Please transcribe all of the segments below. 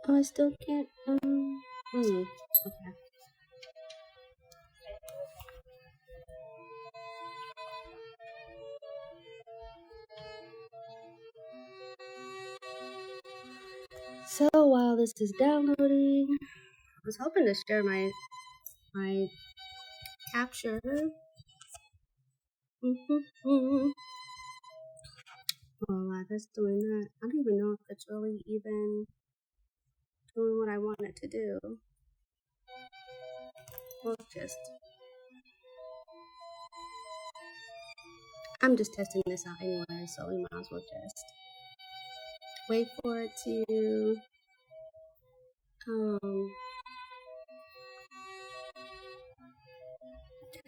Oh, I still can't, okay. So while this is downloading, I was hoping to share my capture. While that's doing that, I don't even know if it's really even doing what I want it to do. Well, I'm just testing this out anyway, so we might as well just wait for it to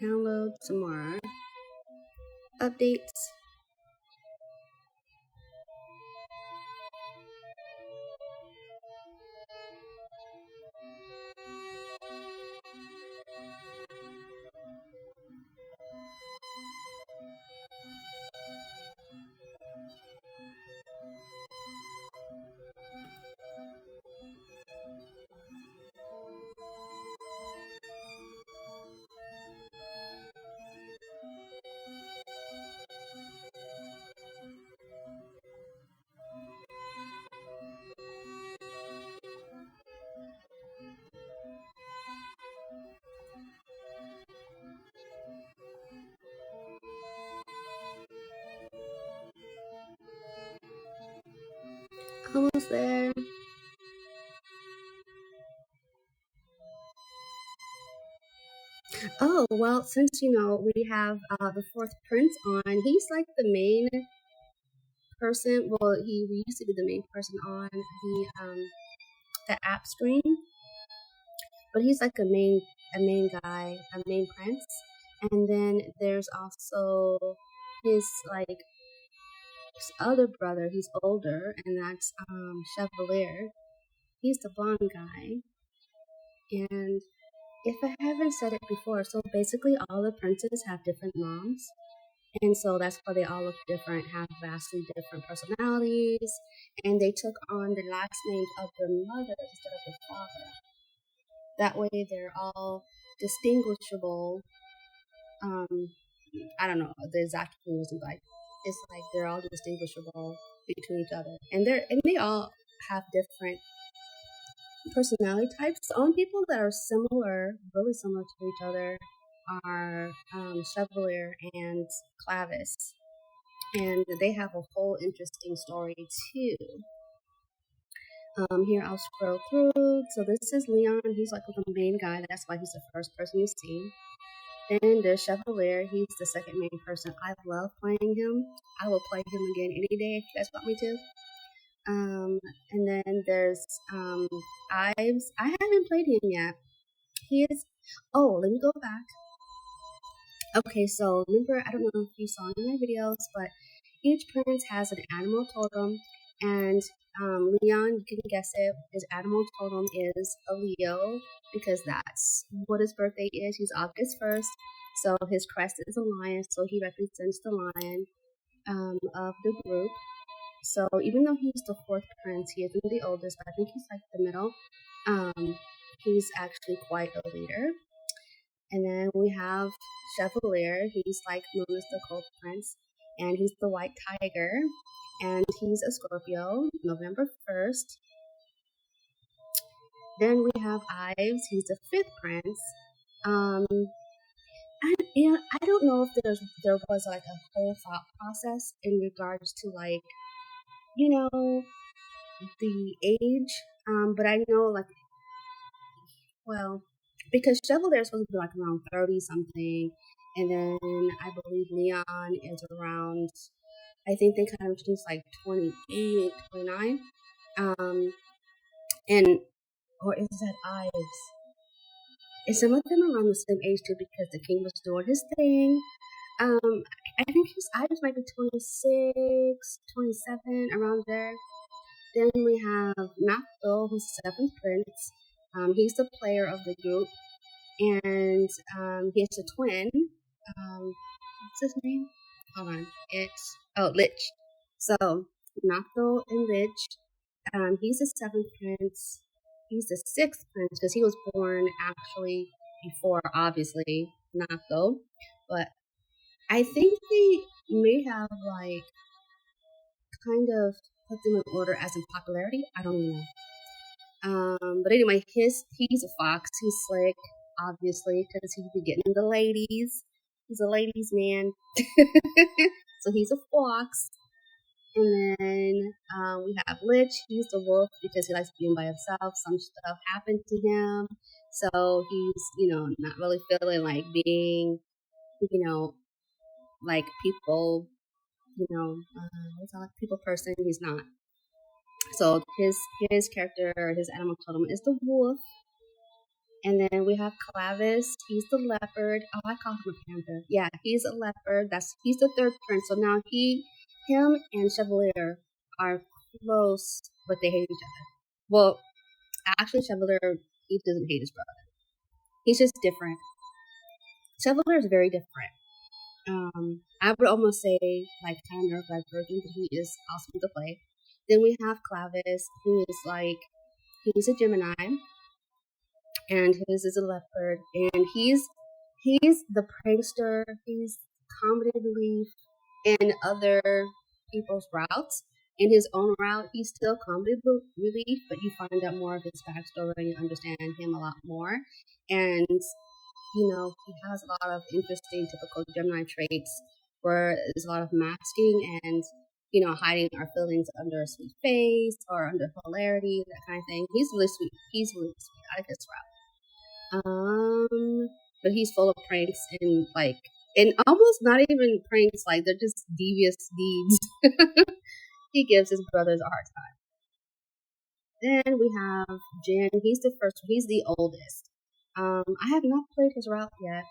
download some more updates. Almost there. Oh, well, since we have the fourth prince on, he's like the main person. Well, he used to be the main person on the app stream, but he's like a main guy, a main prince. And then there's also his other brother. He's older, and that's Chevalier. He's the blonde guy. And if I haven't said it before, so basically all the princes have different moms. And so that's why they all look different, have vastly different personalities, and they took on the last names of their mothers instead of their father. That way they're all distinguishable. I don't know the exact reason, but it's like they're all distinguishable between each other. And they all have different personality types. The only people that are really similar to each other are Chevalier and Clavis, and they have a whole interesting story too. Here I'll scroll through. So this is Leon. He's like the main guy. That's why he's the first person you see. Then there's Chevalier. He's the second main person. I love playing him. I will play him again any day if you guys want me to. And then there's Ives. I haven't played him yet. Let me go back. Okay, so remember, I don't know if you saw in my videos, but each prince has an animal totem, and Leon, you can guess it, his animal totem is a Leo, because that's what his birthday is. He's August 1st, so his crest is a lion, so he represents the lion of the group. So even though he's the fourth prince, he isn't the oldest, but I think he's like the middle. He's actually quite a leader. And then we have Chevalier. He's like known as the Cold Prince, and he's the White Tiger, and he's a Scorpio, November 1st. Then we have Ives. He's the fifth prince. I don't know if there was like a whole thought process in regards to the age, but I know because Chevalier is supposed to be like around 30 something, and then I believe Leon is around, I think they kind of introduced like 28, 29, or is that Ives? And some of them are around the same age too, because the king was doing his thing. I think his Ives might be 26, 27, around there. Then we have Nafto, who's the seventh prince. He's the player of the group, and he has a twin. What's his name? Hold on. It's Lich. So Nafto and Lich, He's the seventh prince. He's the sixth prince because he was born actually before, obviously, Nako. But I think they may have like kind of put them in order as in popularity. I don't know. But anyway, he's a fox. He's slick, obviously, because he'd be getting the ladies. He's a ladies' man. So he's a fox. And then we have Lich. He's the wolf because he likes being by himself. Some stuff happened to him. So he's, not really feeling like being, like people, what's like people person. He's not. So his character, his animal totem is the wolf. And then we have Clavis. He's the leopard. Oh, I call him a panther. Yeah, he's a leopard. He's the third prince. So now him and Chevalier are close, but they hate each other. Well, actually, Chevalier, he doesn't hate his brother. He's just different. Chevalier is very different. I would almost say like kind of like Virgin, but he is awesome to play. Then we have Clavis, who is like, he's a Gemini, and his is a leopard, and he's the prankster. He's comedy relief in other people's routes. In his own route, he's still comedy relief, but you find out more of his backstory and you understand him a lot more. And he has a lot of interesting typical Gemini traits where there's a lot of masking and hiding our feelings under a sweet face or under hilarity, that kind of thing. He's really sweet. I like his route. But he's full of pranks and almost not even pranks, like they're just devious deeds. He gives his brothers a hard time. Then we have Jin. He's the oldest. I have not played his route yet,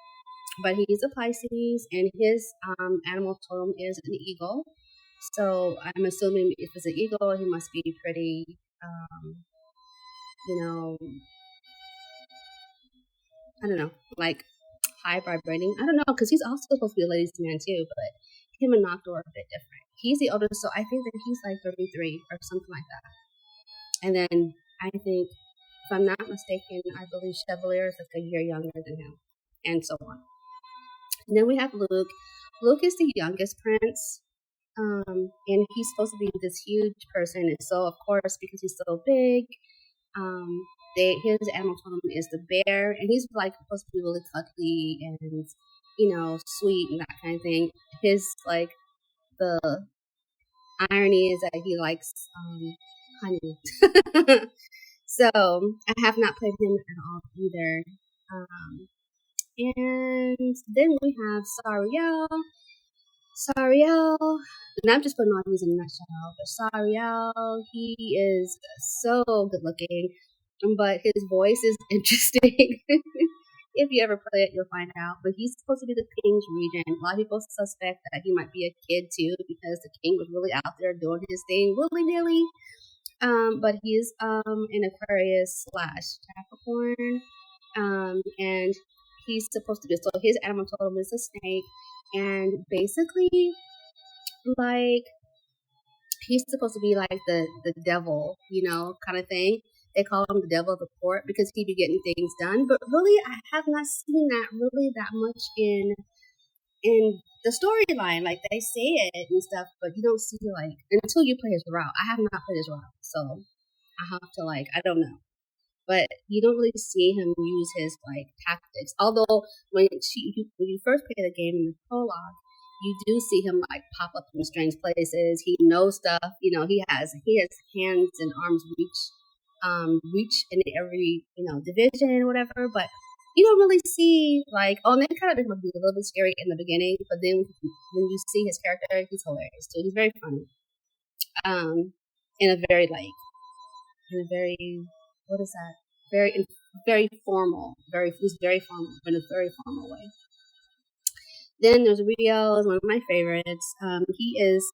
but he's a Pisces, and his animal totem is an eagle. So I'm assuming if it's an eagle, he must be pretty, I don't know, like high vibrating. I don't know, because he's also supposed to be a ladies' man too, but him and Noctua are a bit different. He's the oldest, so I think that he's like 33 or something like that. And then I think, if I'm not mistaken, I believe Chevalier is like a year younger than him, and so on. And then we have Luke. Luke is the youngest prince, and he's supposed to be this huge person. And so, of course, because he's so big, his animal totem is the bear, and he's like supposed to be really cuddly and sweet and that kind of thing. His like the irony is that he likes honey. So I have not played him at all either. And then we have Sariel, and I'm just putting all these in a nutshell, but Sariel, he is so good looking, but his voice is interesting. If you ever play it, you'll find out. But he's supposed to be the king's regent. A lot of people suspect that he might be a kid too, because the king was really out there doing his thing willy-nilly. But he's an Aquarius / Capricorn, and he's supposed to be, so his animal totem is a snake, and basically, like, he's supposed to be like the devil, kind of thing. They call him the devil of the court because he be getting things done, but really, I have not seen that really that much in the storyline. Like, they say it and stuff, but you don't see, like, until you play his route. I have not played his route, so I have to, like, I don't know. But you don't really see him use his, like, tactics. Although, when you first play the game in the prologue, you do see him, like, pop up in strange places. He knows stuff. He has hands and arms reach in every, division or whatever. But you don't really see, like, and that kind of makes him be a little bit scary in the beginning. But then when you see his character, he's hilarious too. He's very funny. In a very, what is that? Very formal. He's very formal, in a very formal way. Then there's Rio, is one of my favorites. He is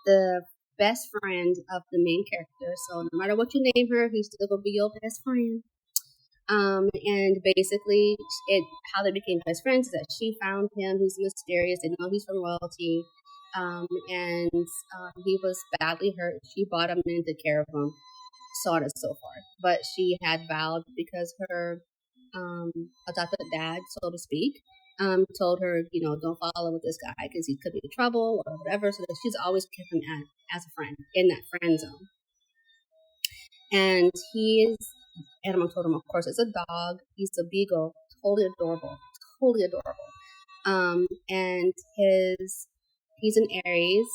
the best friend of the main character. So no matter what you name her, he's still gonna be your best friend. And basically, how they became best friends is that she found him. He's mysterious. They know he's from royalty. and he was badly hurt. She brought him in, took care of him, so on and so forth. But she had vowed, because her adopted dad, so to speak, told her, don't follow with this guy because he could be in trouble or whatever. So that she's always kept him as a friend in that friend zone. And he is, animal totem, of course, is a dog. He's a beagle, totally adorable. And he's an Aries.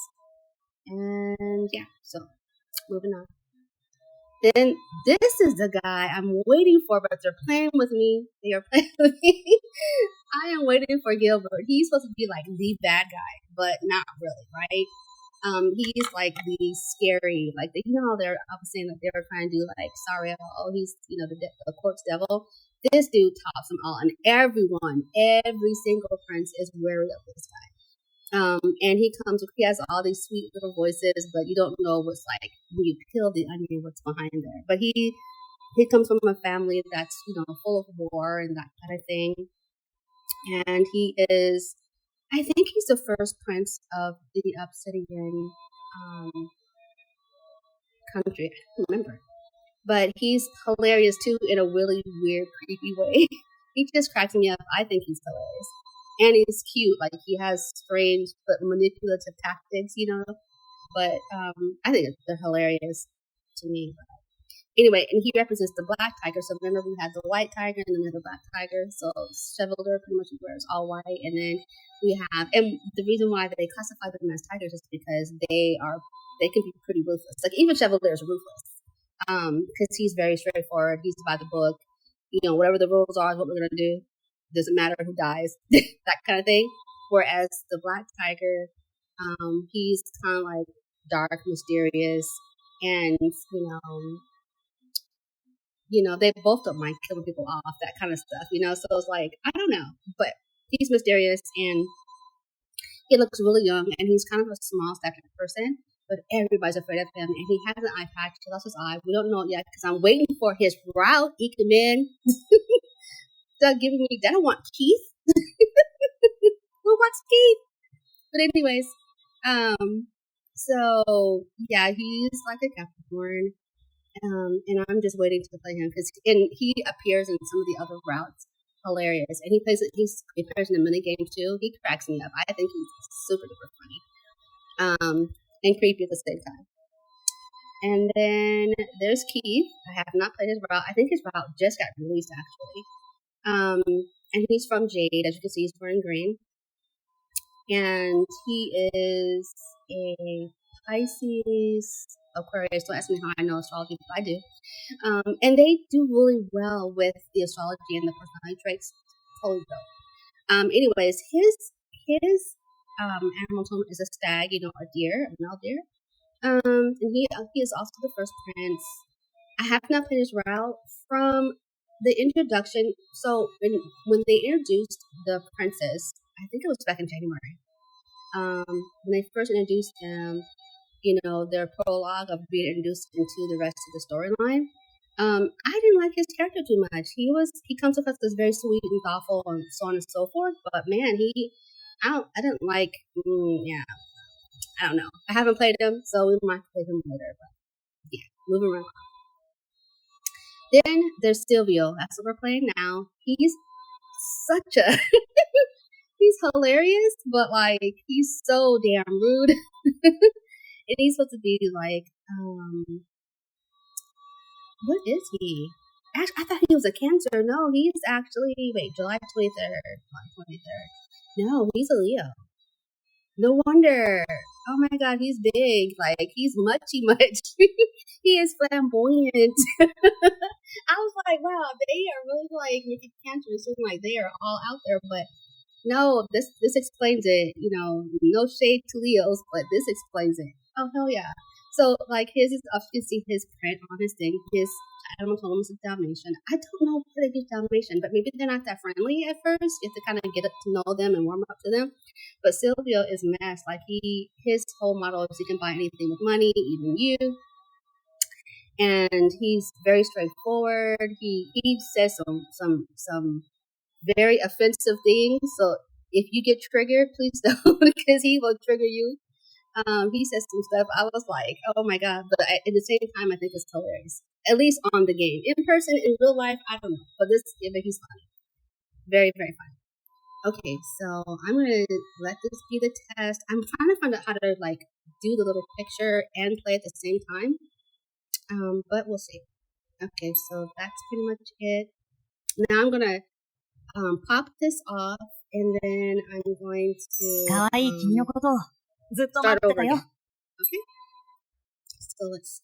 And yeah, so moving on. Then this is the guy I'm waiting for, but they're playing with me. They are playing with me. I am waiting for Gilbert. He's supposed to be like the bad guy, but not really, right? He's like the scary, like how they're saying that they were trying to do like Sariel. Oh, he's the quartz devil. This dude tops them all, and every single prince is wary of this guy. And he has all these sweet little voices, but you don't know what's like when you peel the onion, what's behind there. But he comes from a family that's, full of war and that kind of thing. And he is, I think he's the first prince of the Obsidian country. I don't remember. But he's hilarious too in a really weird, creepy way. He just cracks me up. I think he's hilarious. And he's cute. Like, he has strange but manipulative tactics, But I think they're hilarious to me. Anyway, and he represents the black tiger. So remember, we had the white tiger and then the black tiger. So Chevalier pretty much wears all white. And then we have, and the reason why they classify them as tigers is because they can be pretty ruthless. Like, even Chevalier is ruthless. Because he's very straightforward. He's by the book. Whatever the rules are is what we're going to do. Doesn't matter who dies, that kind of thing. Whereas the black tiger, he's kind of like dark, mysterious, and they both don't mind killing people off, that kind of stuff. So it's like, I don't know, but he's mysterious and he looks really young, and he's kind of a small statured person, but everybody's afraid of him. And he has an eye patch. He lost his eye. We don't know it yet because I'm waiting for his route. Ikemen. Start giving me, I don't want Keith. Who wants Keith? But anyways, so yeah, he's like a Capricorn, and I'm just waiting to play him because he appears in some of the other routes. Hilarious, and he appears in the mini games too. He cracks me up. I think he's super duper funny, and creepy at the same time. And then there's Keith. I have not played his route. I think his route just got released actually. And he's from Jade. As you can see, he's wearing green. And he is a Pisces Aquarius. Don't ask me how I know astrology, but I do. And they do really well with the astrology and the personality traits. Totally dope. Anyways, his animal tone is a stag, a deer, a male deer. And he is also the first prince. I have not played his route from the introduction. So when they introduced the princes, I think it was back in January. When they first introduced them, their prologue of being introduced into the rest of the storyline. I didn't like his character too much. He comes across as very sweet and thoughtful and so on and so forth. But man, I didn't like. I don't know. I haven't played him, so we might play him later. But yeah, moving right on. Then there's Silvio. That's what we're playing now. He's such a he's hilarious, but like he's so damn rude. And he's supposed to be like, what is he? Actually, I thought he was a Cancer. No, he's actually July 23rd. No, he's a Leo. No wonder. Oh my God, he's big. Like, he's much. He is flamboyant. I was like, wow, they are really like making Cancer seem like they are all out there. But no, this explains it. No shade to Leos, but this explains it. Oh, hell yeah. So, like, his is, you can see his print on his thing. His animal totem is Dalmatian. I don't know why they do Dalmatian, but maybe they're not that friendly at first. You have to kind of get to know them and warm up to them. But Silvio is messed. Like, his whole model is he can buy anything with money, even you. And he's very straightforward. He says some very offensive things. So if you get triggered, please don't, because he will trigger you. He says some stuff. I was like, oh my god! But at the same time, I think it's hilarious. At least on the game. In person, in real life, I don't know. But he's funny. Very, very funny. Okay, so I'm gonna let this be the test. I'm trying to find out how to like do the little picture and play at the same time. But we'll see. Okay, so that's pretty much it. Now I'm gonna pop this off, and then I'm going to start over again. Okay, so let's